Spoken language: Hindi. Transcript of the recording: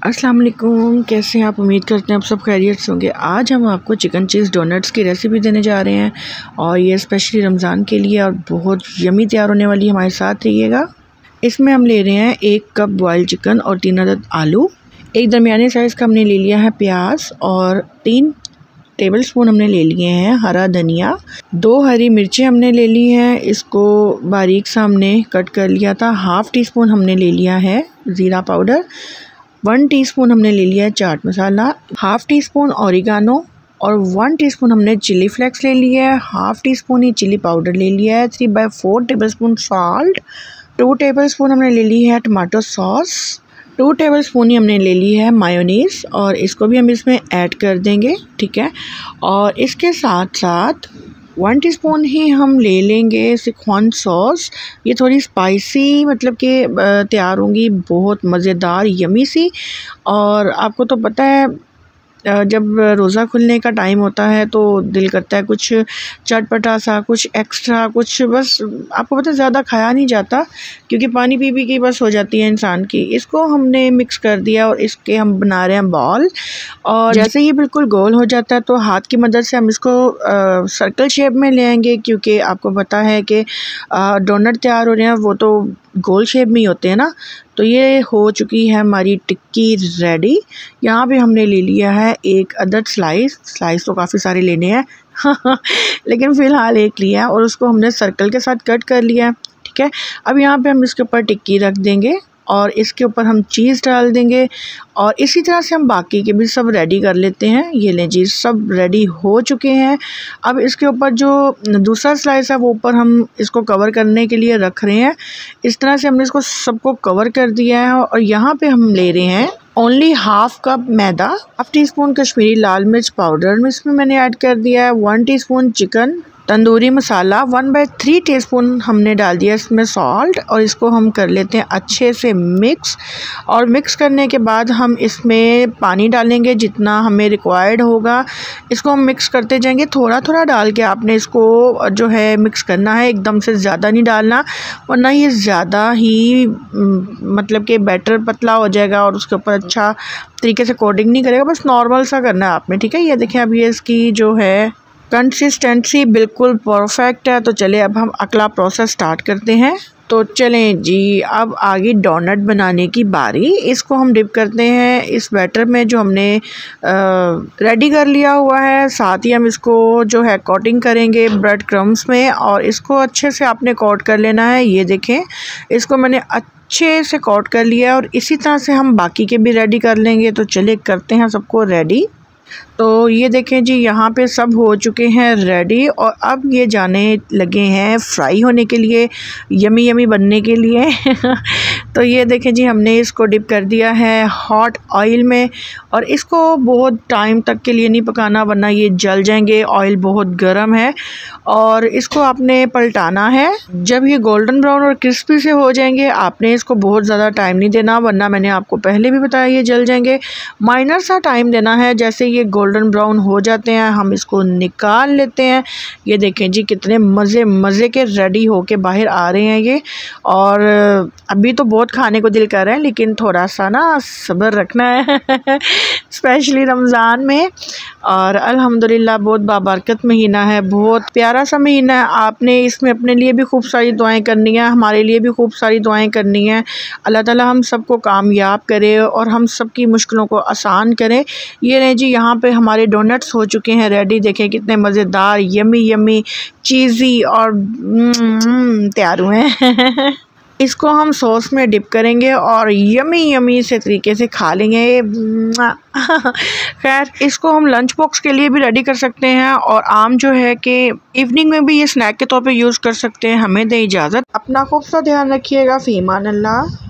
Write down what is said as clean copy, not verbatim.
अस्सलाम वालेकुम, कैसे हैं आप? उम्मीद करते हैं आप सब खैरियत से होंगे। आज हम आपको चिकन चीज़ डोनट्स की रेसिपी देने जा रहे हैं और ये स्पेशली रमज़ान के लिए और बहुत यमी तैयार होने वाली है। हमारे साथ रहिएगा। इसमें हम ले रहे हैं 1 कप बॉयल चिकन और 3 अदद आलू। एक दरमियाने साइज़ का हमने ले लिया है प्याज और 3 टेबलस्पून हमने ले लिए हैं हरा धनिया। 2 हरी मिर्चें हमने ले ली हैं, इसको बारीक सा हमने कट कर लिया था। हाफ़ टी स्पून हमने ले लिया है ज़ीरा पाउडर। 1 टीस्पून हमने ले लिया है chaat masala, half tea spoon oregano और 1 टीस्पून हमने चिली फ्लेक्स ले लिया है। हाफ़ टी स्पून ही चिली पाउडर ले लिया है। 3/4 टेबलस्पून सॉल्ट। 2 टेबलस्पून हमने ले ली है टमाटो सॉस। 2 टेबलस्पून ही हमने ले ली है मायोनीज़ और इसको भी हम इसमें ऐड कर देंगे, ठीक है। और इसके साथ साथ 1 टीस्पून ही हम ले लेंगे सिखवान सॉस। ये थोड़ी स्पाइसी मतलब कि तैयार होंगी, बहुत मज़ेदार यमी सी। और आपको तो पता है जब रोज़ा खुलने का टाइम होता है तो दिल करता है कुछ चटपटा सा, कुछ एक्स्ट्रा, कुछ बस आपको पता है ज़्यादा खाया नहीं जाता क्योंकि पानी पी के बस हो जाती है इंसान की। इसको हमने मिक्स कर दिया और इसके हम बना रहे हैं बॉल। और जैसे ये बिल्कुल गोल हो जाता है तो हाथ की मदद से हम इसको सर्कल शेप में ले आएंगे क्योंकि आपको पता है कि डोनट तैयार हो रहे हैं वो तो गोल शेप में ही होते हैं ना। तो ये हो चुकी है हमारी टिक्की रेडी। यहाँ पे हमने ले लिया है 1 अदद स्लाइस तो काफ़ी सारे लेने हैं लेकिन फ़िलहाल 1 लिया है और उसको हमने सर्कल के साथ कट कर लिया है, ठीक है। अब यहाँ पे हम इसके ऊपर टिक्की रख देंगे और इसके ऊपर हम चीज़ डाल देंगे और इसी तरह से हम बाकी के भी सब रेडी कर लेते हैं। ये लें जी, सब रेडी हो चुके हैं। अब इसके ऊपर जो दूसरा स्लाइस है वो ऊपर हम इसको कवर करने के लिए रख रहे हैं। इस तरह से हमने इसको सबको कवर कर दिया है और यहाँ पे हम ले रहे हैं ओनली हाफ़ कप मैदा। हाफ़ टी स्पून कश्मीरी लाल मिर्च पाउडर इसमें मैंने ऐड कर दिया है। 1 teaspoon chicken tandoori masala, 1/3 teaspoon हमने डाल दिया इसमें सॉल्ट और इसको हम कर लेते हैं अच्छे से मिक्स। और मिक्स करने के बाद हम इसमें पानी डालेंगे जितना हमें रिक्वायर्ड होगा। इसको हम मिक्स करते जाएंगे, थोड़ा थोड़ा डाल के आपने इसको जो है मिक्स करना है, एकदम से ज़्यादा नहीं डालना वरना ये ज़्यादा ही मतलब कि बैटर पतला हो जाएगा और उसके ऊपर अच्छा तरीके से कोटिंग नहीं करेगा। बस नॉर्मल सा करना है आपने, ठीक है। ये देखें अब ये इसकी जो है कंसिस्टेंसी बिल्कुल परफेक्ट है। तो चले अब हम अगला प्रोसेस स्टार्ट करते हैं। तो चलें जी, अब आगे डोनट बनाने की बारी। इसको हम डिप करते हैं इस बैटर में जो हमने रेडी कर लिया हुआ है। साथ ही हम इसको जो है कोटिंग करेंगे ब्रेड क्रम्स में और इसको अच्छे से आपने कोट कर लेना है। ये देखें, इसको मैंने अच्छे से कोट कर लिया और इसी तरह से हम बाकी के भी रेडी कर लेंगे। तो चले करते हैं सबको रेडी। तो ये देखें जी, यहाँ पे सब हो चुके हैं रेडी और अब ये जाने लगे हैं फ्राई होने के लिए, यमी यमी बनने के लिए तो ये देखें जी, हमने इसको डिप कर दिया है हॉट ऑयल में और इसको बहुत टाइम तक के लिए नहीं पकाना वरना ये जल जाएंगे। ऑयल बहुत गर्म है और इसको आपने पलटाना है। जब ये गोल्डन ब्राउन और क्रिस्पी से हो जाएंगे आपने इसको बहुत ज़्यादा टाइम नहीं देना वरना मैंने आपको पहले भी बताया ये जल जाएंगे। माइनर सा टाइम देना है। जैसे ये गोल्डन ब्राउन हो जाते हैं हम इसको निकाल लेते हैं। ये देखें जी, कितने मज़े के रेडी होके बाहर आ रहे हैं ये। और अभी तो बहुत खाने को दिल कर रहा है लेकिन थोड़ा सा ना सब्र रखना है स्पेशली रमज़ान में। और अल्हम्दुलिल्लाह बहुत बाबरकत महीना है, बहुत प्यारा सा महीना है। आपने इसमें अपने लिए भी खूब सारी दुआएं करनी है, हमारे लिए भी खूब सारी दुआएं करनी है। अल्लाह ताला हम सबको कामयाब करे और हम सबकी मुश्किलों को आसान करें। ये रहे जी, यहाँ पे हमारे डोनट्स हो चुके हैं रेडी। देखें कितने मज़ेदार यमी यमी चीज़ी और तैयार हुए हैं इसको हम सॉस में डिप करेंगे और यमी यमी से तरीके से खा लेंगे खैर, इसको हम लंच बॉक्स के लिए भी रेडी कर सकते हैं और आम जो है कि इवनिंग में भी ये स्नैक के तौर पे यूज़ कर सकते हैं। हमें दें इजाज़त, अपना खूब सा ध्यान रखिएगा। फ़ी अमान अल्लाह।